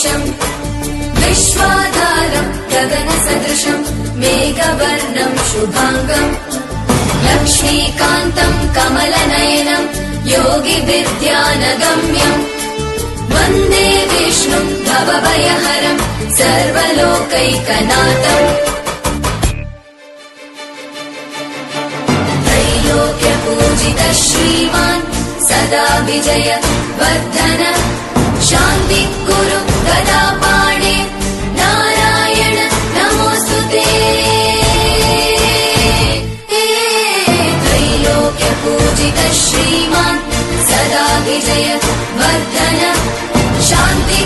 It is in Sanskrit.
योगीशम् विश्वाधारम् गगनसदृशम् मेघवर्णम् शुभाङ्गम् लक्ष्मीकान्तम् कमलनयनम् योगिविद्यानगम्यम् वन्दे विष्णुम् भवभयहरम् सर्वलोकैकनाथम् त्रैलोक्यपूजितः श्रीमान् सदा विजय वर्धन शान्ति कुरु गदापाणे नारायण नमोऽस्तुते त्रैलोक्यपूजितः श्रीमान् सदा विजय वर्धन शान्ति